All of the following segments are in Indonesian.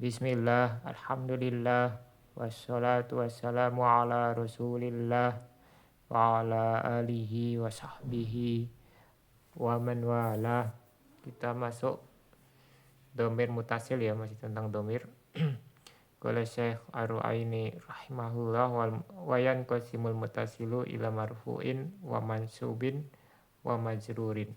Bismillah, alhamdulillah, wassalatu wassalamu ala rasulillah wa ala alihi wa sahbihi wa man wala. Kita masuk domir mutasil ya, masih tentang domir. Qala Syekh Ar-Ru'aini rahimahullah wa yanqasimul mutasilu ila marfu'in wa mansubin wa majrurin.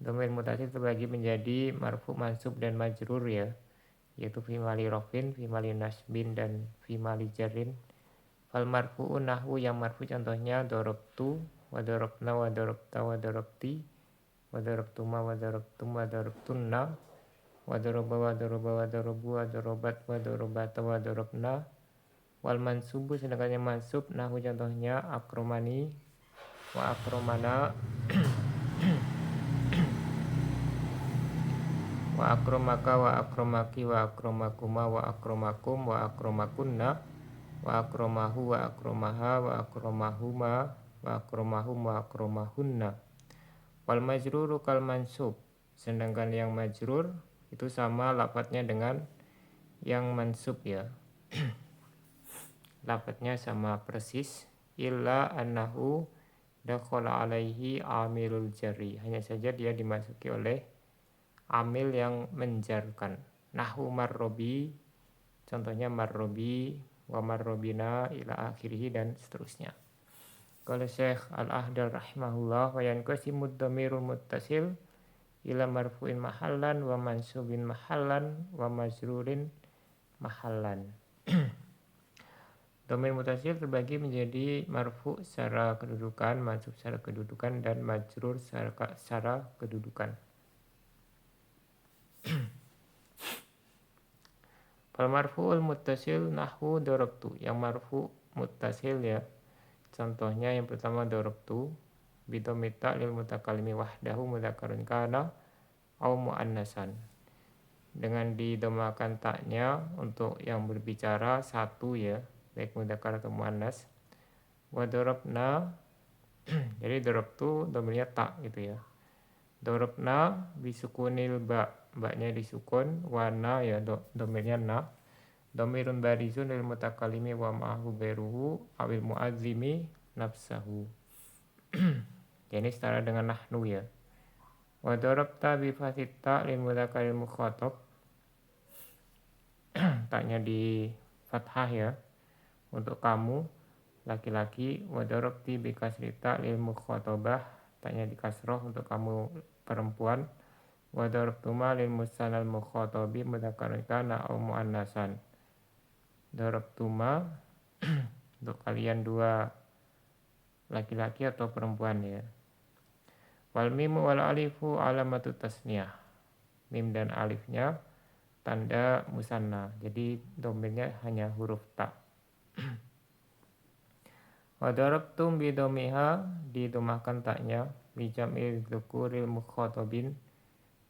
Domir mutasil terbagi menjadi marfu, mansub, dan majrur ya, yaitu fi mali rafin, fi mali nasbin, dan fi mali jarrin. Fal marfu'un nahwu, yang marfu contohnya darabtu wa darabna wa darabta wa darabti wa darabtuma wa darabtum wa darabtunna wa daraba wa daraba wa darabu wa darabat wa darabata wa darabna. Wal mansubu, sedangkan yang mansub nahwu contohnya akromani wa akromana wa akromaka wa akromaki wa akromakuma wa akromakum wa akromakunna wa akromahu wa akromaha wa akromahuma wa akromahum wa akromahunna. Wal majruru kal mansub, sedangkan yang majrur itu sama lafadznya dengan yang mansub ya. Lafadznya sama persis, illa annahu dakhala alaihi amilul jari, hanya saja dia dimasuki oleh amil yang menjarkan. Nahwu marrobi, contohnya marrobi wa marrobina ila akhirih, dan seterusnya. Qala Syekh Al-Ahdal rahimahullah wa yanqasimud dhamirul muttasil ila marfu'in mahallan wa mansubin mahallan wa majrurin mahallan. Dhamir mutasil terbagi menjadi marfu secara kedudukan, mansub secara kedudukan, dan majrur secara kedudukan. Fal marfu'ul muttasil nahwu darabtu, yang marfu muttasil ya, contohnya yang pertama darabtu bidomita lil mutakallimi wahdahu mudzakarun kana au muannasan, dengan didomakan taknya untuk yang berbicara satu ya, baik mudzakar atau muannas. Wa darabna jadi darabtu domirnya tak gitu ya. Darabna bisukunil ba-nya disukun, wana ya domirnya na. Domirun barizun lil mutakallimi wa ma'ahu ghairuhu awil mu'azzimi nafsahu. Jadi setara dengan nahnu ya. Wa darabta bi fathita lil mudzakaril mukhatab, taknya di fathah ya untuk kamu laki-laki. Wa darabti bi kasrita lil mukhatabah, taknya di kasroh untuk kamu perempuan. Wa darabtuma lil musanal mukhatabi mudzakarun kana au muannasan. Darabtuma untuk kalian dua laki-laki atau perempuan ya. Wal mimu wal alifu alamatu tasniyah, mim dan alifnya tanda musanna, jadi domirnya hanya huruf ta. Wa darabtum bi domiha, didomahkan taknya, bi jam'il dzukuril mukhatabin,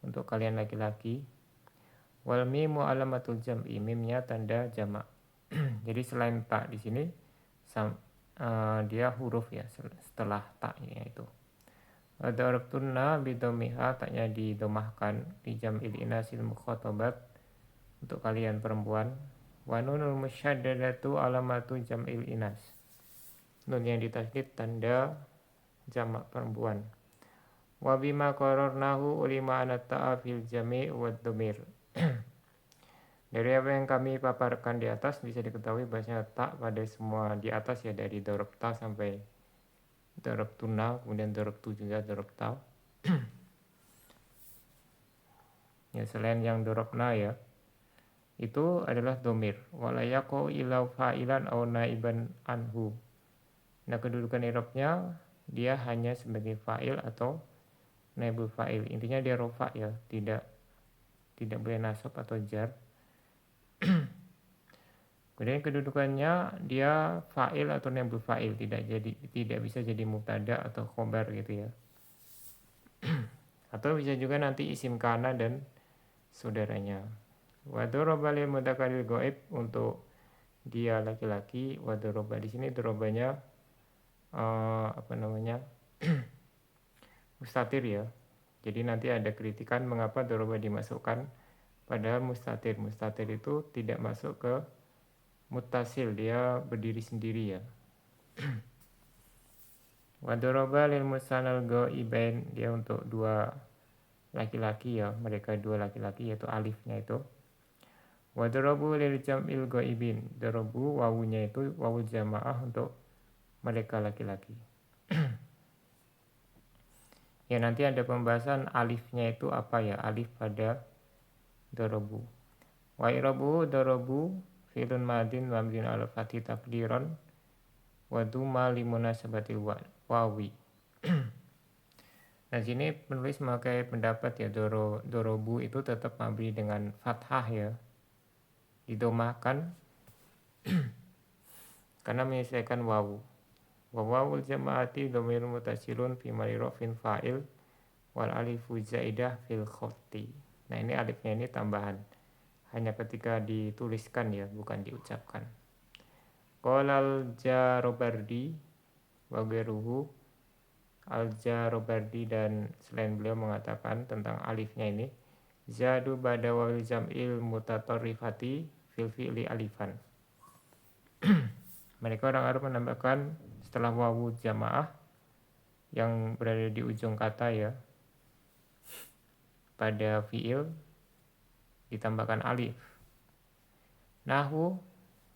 untuk kalian laki-laki. Wal mimu alamatul jam'i, mimnya tanda jamak. Jadi selain ta di sini dia huruf ya setelah taknya itu. Wa darabtunna bi domiha, taknya didomahkan, bi jam'il inasil mukhatabat, untuk kalian perempuan. Wa nunul musyaddadatu alamatu jam'il inas, nun yang ditasydid tanda jamak perempuan. Wa bima qararnahu ulima anatta'a fil jami' wad dhamir. Dari apa yang kami paparkan di atas bisa diketahui bahasanya tak pada semua di atas ya, dari darabta sampai darabtuna, kemudian darabtu juga darabta. Ya, selain yang darabna ya, itu adalah domir. Walayaqo ilau fa'ilan au naiban anhu. Nah, kedudukan i'rabnya dia hanya sebagai fa'il atau naibul fa'il. Intinya dia rofa ya, tidak boleh nasab atau jar. Kemudian kedudukannya dia fa'il atau naibul fa'il, tidak bisa jadi mubtada atau khobar gitu ya. Atau bisa juga nanti isim kana dan saudaranya. Wa daraba lil mudzakaril ghaib, untuk dia laki-laki. Wa daraba di sini darabanya mustatir ya. Jadi nanti ada kritikan mengapa daraba dimasukkan Padahal mustatir itu tidak masuk ke muttasil, dia berdiri sendiri ya. Wadoroba lil musanal ghaibain, dia untuk dua laki-laki ya, mereka dua laki-laki yaitu alifnya itu. Wadorobu lil jam'il ghaibin, dorobu wawunya itu wawu jamaah untuk mereka laki-laki. Ya nanti ada pembahasan alifnya itu apa ya, alif pada dorobu. Wa irabu dorobu fi'lun madin mabniun ala fathi taqdiran wa duma limunasabatil wawi. Nah sini penulis memakai pendapat ya, dorobu itu tetap mabni dengan fathah ya, didomahkan karena menyelesaikan wawu. Wa wawul jama'ati dhamirun mutasilun fi mali rafin fa'il wal alifu zaidah fil khotti. Nah ini alifnya ini tambahan, hanya ketika dituliskan ya, bukan diucapkan. Qolal Jarobardi wa ghairuhu, Al-Jarobardi dan selain beliau mengatakan tentang alifnya ini, zadu ba'da wawil jam'il mutatarrifati fil fi'li alifan. Mereka orang Arab menambahkan setelah wawu jamaah yang berada di ujung kata ya, pada fi'il ditambahkan alif. Nahu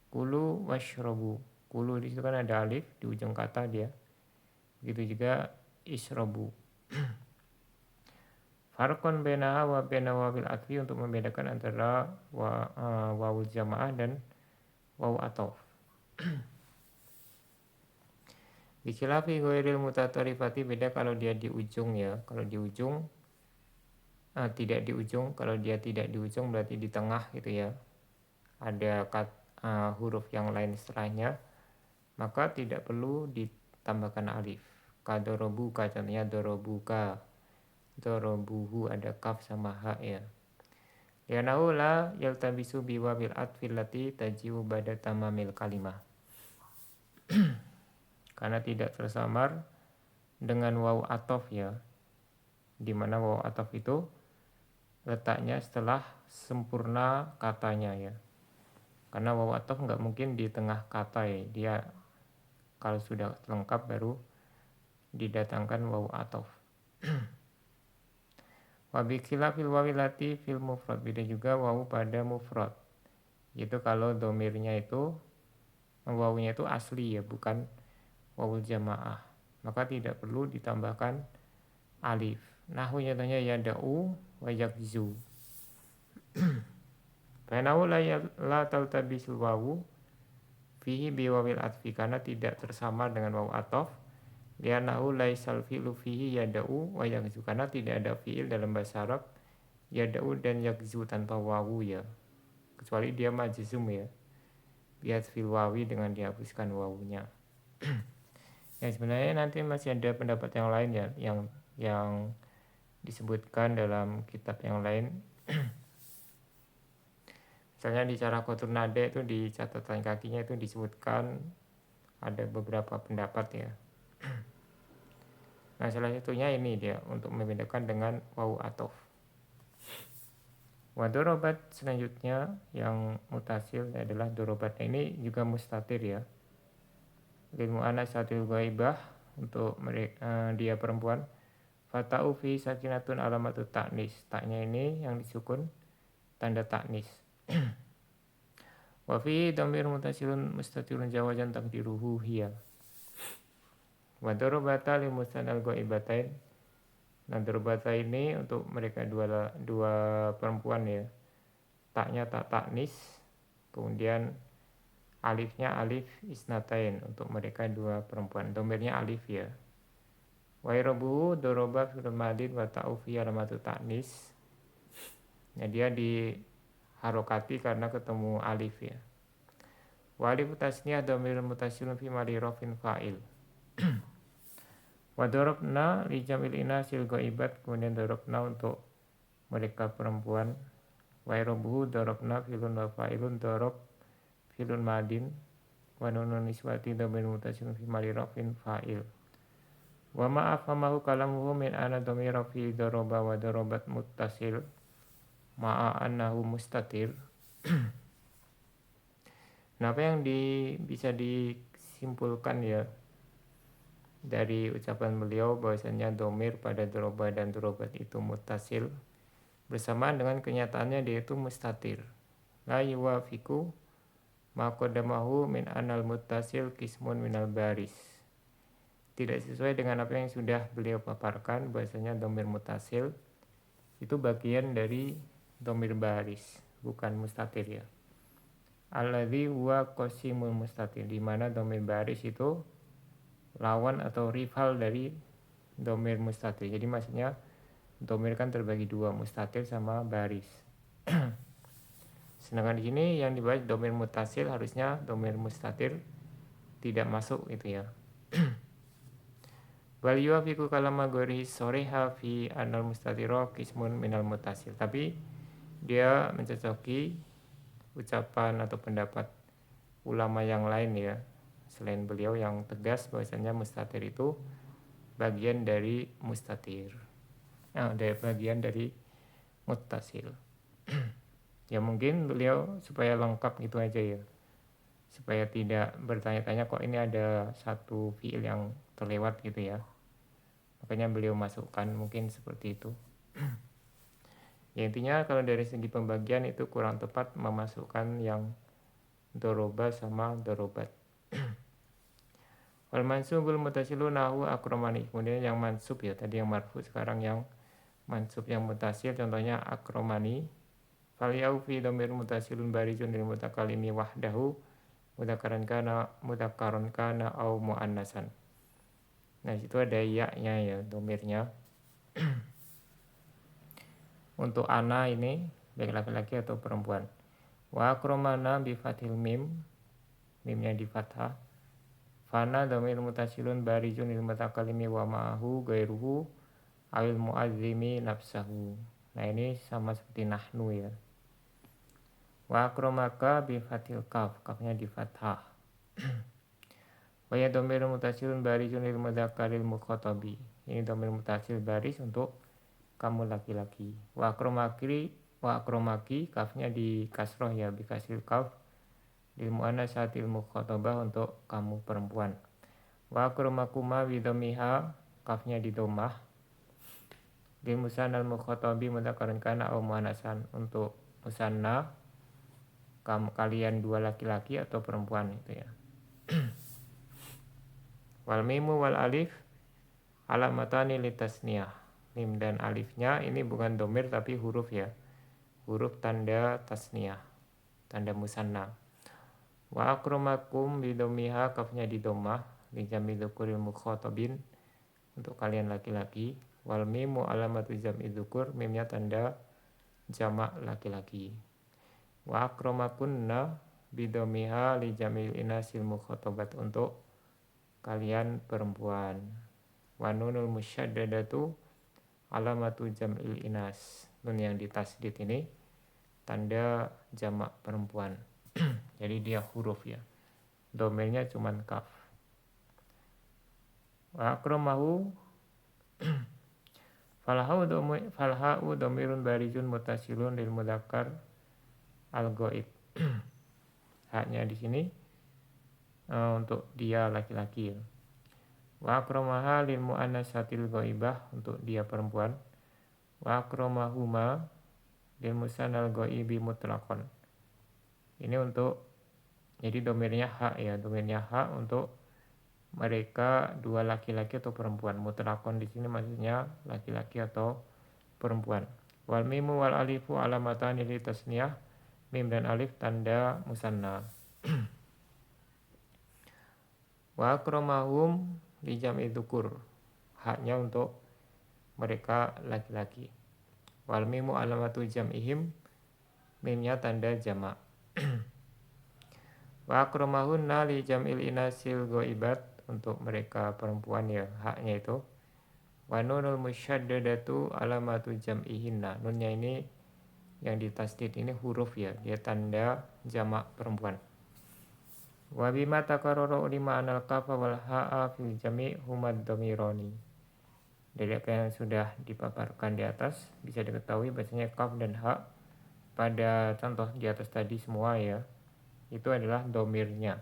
kulu washrobu, kulu di situ kan ada alif di ujung kata dia. Begitu juga isrobu. Farqon bainaha wa baina wawil atfi, untuk membedakan antara wawu jamaah dan wawu ataf. Bikhilafi ghairil mutatarifati, beda kalau dia di ujung ya. Kalau di ujung tidak di ujung, kalau dia tidak di ujung berarti di tengah gitu ya, ada huruf yang lain setelahnya, maka tidak perlu ditambahkan alif. Kadorobuka, contohnya dorobuka, dorobuhu ada kaf sama ha ya. Lianahu la yaltabisu biwabil atfil lati tajiu ba'da tamamil kalimah. Karena tidak tersamar dengan wawu ataf ya, dimana wawu ataf itu letaknya setelah sempurna katanya ya. Karena wawu ataf nggak mungkin di tengah kata ya, dia kalau sudah lengkap baru didatangkan wawu ataf. Wa bikhilafil wawilati fil mufrad, beda juga wawu pada mufrad, yaitu kalau domirnya itu wawunya itu asli ya, bukan wawul jamaah, maka tidak perlu ditambahkan alif. Nahu nyatanya yada'u wa yakzu. Fainahu la taltabisul wawu fihi biwawil atfi, karena tidak tersamar dengan wawu ataf. Lianahu laisal fi'lu fihi yada'u wa yakzu, karena tidak ada fi'il dalam bahasa Arab yada'u dan yakzu tanpa wawu ya, kecuali dia majzum ya, biat fil wawi dengan dihapuskan wawunya. Ya sebenarnya nanti masih ada pendapat yang lain ya, yang disebutkan dalam kitab yang lain. Misalnya di cara Qatur Nada itu di catatan kakinya itu disebutkan ada beberapa pendapat ya. Nah salah satunya ini dia, untuk membedakan dengan wawu ataf. Wa dorobat selanjutnya yang mutasil adalah dorobatnya ini juga mustatir ya. Lil mu'anatsatil ghaibah, untuk dia perempuan. Fata'u fi sakinatun alamatut ta'nis, taknya ini yang disukun tanda taknis. Wa fi dhamir mutasilun mustatirun jawajan taqdiruhu hiya. Wa darabata lil musanal ghaibatain. Nah darabata ini untuk mereka dua perempuan ya, taknya tak taknis, kemudian alifnya alif isnatain untuk mereka dua perempuan, domirnya alif ya. Wa irabu doroba fil madin wa ta'u fi alamatu ta'nis. Ya dia diharokati karena ketemu alif ya. Wa alif tasniyah domir mutasilun fi mali rafin fa'il. Wa dorobna li jamil inasil ghaibat, kemudian dorobna untuk mereka perempuan. Wa irabu dorobna filun wa fa'ilun, dorob filun madin wa nunun niswati domir mutasilun fi mali rafin fa'il. Wa ma'afamahu kalamuhu min ana domira fi doroba wa dorobat muttasil ma'a annahu mustatir. Nah, apa yang bisa disimpulkan ya dari ucapan beliau bahwasanya domir pada doroba dan dorobat itu muttasil bersamaan dengan kenyataannya dia itu mustatir. La yuwafiku ma qaddamahu min anal muttasil kismun minal baris. Tidak sesuai dengan apa yang sudah beliau paparkan bahwasanya domir muttasil itu bagian dari domir baris, bukan mustatir ya. Alladzi huwa qasimul mustatir, di mana domir baris itu lawan atau rival dari domir mustatir. Jadi maksudnya domir kan terbagi dua, mustatir sama baris. Sedangkan di sini yang dibahas domir muttasil, harusnya domir mustatir tidak masuk itu ya. Wal yuwafiqu kalama ghairi shoriha fi anal mustatiro qismun minal muttasil. Tapi dia mencocoki ucapan atau pendapat ulama yang lain ya, selain beliau yang tegas bahwasanya mustatir itu bagian dari mustatir. Dari bagian dari muttasil. Ya mungkin beliau supaya lengkap gitu aja ya, supaya tidak bertanya-tanya kok ini ada satu fiil yang terlewat gitu ya, makanya beliau masukkan mungkin seperti itu. Ya intinya kalau dari segi pembagian itu kurang tepat memasukkan yang doroba sama dorobat. Wal mansubul mutasilu nahu akromani. Kemudian yang mansub ya, tadi yang marfu, sekarang yang mansub yang mutasil contohnya akromani. Fal yau fi dhamir mutasilun barizun lil mutakalimi wahdahu mudakaron kana au muannasan. Nah, situ ada ya-nya ya, domirnya. Untuk ana ini baik laki-laki atau perempuan. Wa akromana bi fathil mim, mimnya di fathah. Fana dhamir mutasilun barizun lil mutakalimi wa ma'ahu gairuhu awil muazzimi nafsahu. Nah, ini sama seperti nahnu ya. Wa akromaka bi fathil kaf, kafnya di fathah. Wa ya dhamir mutasilun barizun lil mudzakaril mukhatabi. Ini dhamir mutasil baris untuk kamu laki-laki. Wa akromaki, kafnya di kasroh ya, bi kasril kaf lil muannasatil mukhatabah untuk kamu perempuan. Wa akromakuma bi dhammiha, kafnya di dhammah lil musannal mukhatabi mudzakkaran kana au muannasan, untuk musanna kalian dua laki-laki atau perempuan itu ya. Wal mimu wal alif alamatani litasniyah. Mim dan alifnya ini bukan domir tapi huruf ya, huruf tanda tasniyah, tanda musanna. Wa akromakum bidomiha, kafnya di dhammah li jam'i dzukuril mukhatabin, untuk kalian laki-laki. Wal mimu alamatu jam'i dzukur, mimnya tanda jamak laki-laki. Wa akromakunna bidomiha li jam'il inasil mukhatabat, untuk kalian perempuan. Wa nunul musyaddadatu alamatu jam'il inas, nun yang ditasdid ini tanda jamak perempuan. Jadi dia huruf ya, domirnya cuman kaf. Wa akromahu falha'u domirun barizun mutasilun lil mudzakkar al-ghaib. Haknya di sini untuk dia laki-laki ya. Wa akromaha lil muannatsatil ghaibah, untuk dia perempuan. Wa akromahuma lil musannal ghaibi mutlaqan. Ini untuk, jadi domirnya hak ya, domirnya hak untuk mereka dua laki-laki atau perempuan. Mutlaqan di sini maksudnya laki-laki atau perempuan. Wal mimu wal alifu alamatani li tasniyah, mim dan alif tanda musanna. Wa akromahum li jam'i dzukur, haknya untuk mereka laki-laki. Wal mimu alamatu jam'ihim, mimnya tanda jamak. Wa akromahunna li jam'il inasil ghaibat, untuk mereka perempuan ya, haknya itu. Wa nunul musyaddadatu alamatu jam'ihinna, nunnya ini yang ditasdid ini huruf ya, dia tanda jamak perempuan. Wa bima takarrara ulima anal kafa wal ha'a fil jami' humad dhamirani. Dari apa yang sudah dipaparkan di atas bisa diketahui bahasanya kaf dan ha pada contoh di atas tadi semua ya, itu adalah domirnya.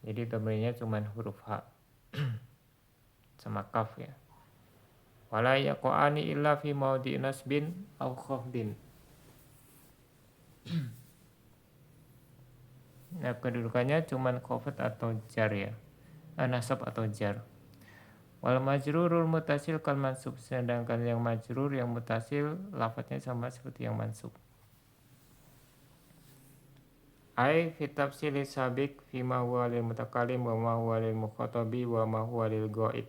Jadi domirnya cuma huruf H sama kaf ya. Wala yaqa'ani illa fi maudhi nasbin aw khafdin. Nah, kedudukannya cuma khafd atau jar ya. Nasab atau jar. Wal majrurul mutasil kal mansub, sedangkan yang majrur yang mutasil lafadznya sama seperti yang mansub. Ai fi tafsili sabiq fi ma huwa lil mutakallim wa ma huwa lil mukhatabi wa ma huwa lil ghaib.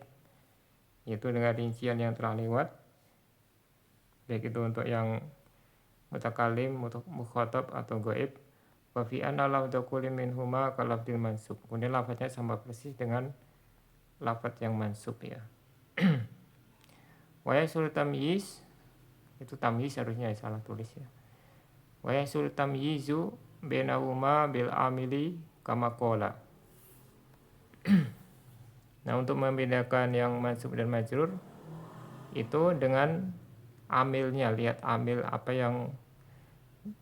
Itu dengan rincian yang telah lewat, baik itu untuk yang mutakallim, mukhatab atau ghaib. Wa fi anna lafdhu kulli minhuma ka lafdil mansub. Kemudian lafadznya sama persis dengan lafadz yang mansub ya. Wa yasul tamyiz, itu tamyiz harusnya salah tulis ya. Wa yasul tamyizu bainahuma bil amili kama qala. Nah, untuk membedakan yang mansub dan majrur itu dengan amilnya. Lihat amil apa yang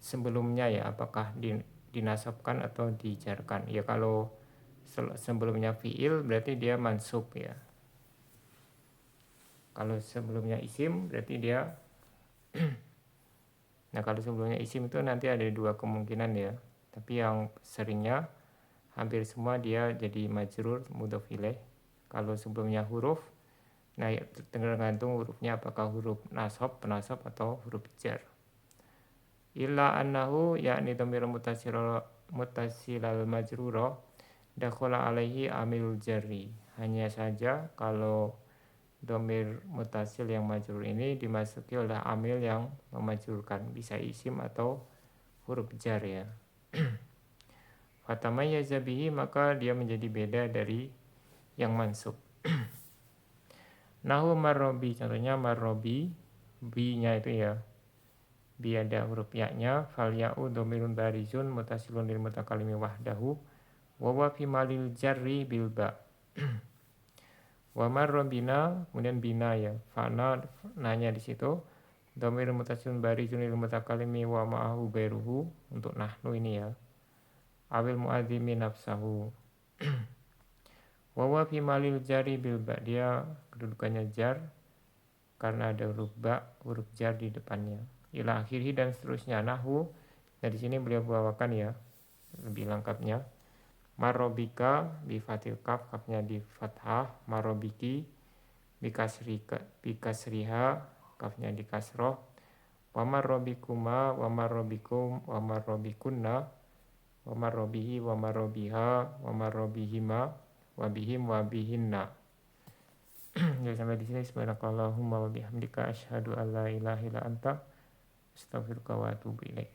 sebelumnya ya, apakah dinasabkan atau dijarkan. Ya kalau sebelumnya fiil berarti dia mansub ya. Kalau sebelumnya isim berarti dia nah, kalau sebelumnya isim itu nanti ada dua kemungkinan ya. Tapi yang seringnya hampir semua dia jadi majrur mudhof ilaih. Kalau sebelumnya huruf, nah ya, tergantung hurufnya apakah huruf nasab, penasab atau huruf jar. Illa annahu yakni dhamir mutasilal majruro dakhala alaihi amil jarri. Hanya saja kalau dhamir mutasil yang majrur ini dimasuki oleh amil yang memajrurkan, bisa isim atau huruf jar ya. Fatamayyaza bihi, maka dia menjadi beda dari yang mansub. Nahu marrobi, contohnya marrobi, bi-nya itu ya, bi ada huruf ya-nya, fal ya'u dhamirun barizun mutasilun lil mutakallimi wahdahu wa wa fi malil jarri bil ba. Wa marrobina, kemudian bina ya, fana nanya di situ, dhamir mutasilun barizun lil mutakallimi wa ma'ahu ghairuhu, untuk nahnu ini ya, awil muadzimi nafsahu. Wawa fi malil jari bil ba, dia kedudukannya jar karena ada huruf ba, huruf jar di depannya. Ila akhirhi, dan seterusnya. Nahwu, nah di sini beliau bawakan ya lebih lengkapnya. Marobika bi fatil kaf, kafnya di fathah. Marobiki bi kasriha, kafnya di kasroh. Wa marobikuma, wa marobikum, wa marobikunna, wa marobihi, wa marobiha, wa marobihima, wa bihim wa bihinna. Jadi sampai di sini. Subhanakallahumma wa bihamdika asyhadu an la ilaha illa anta astaghfiruka wa atubu ilaik.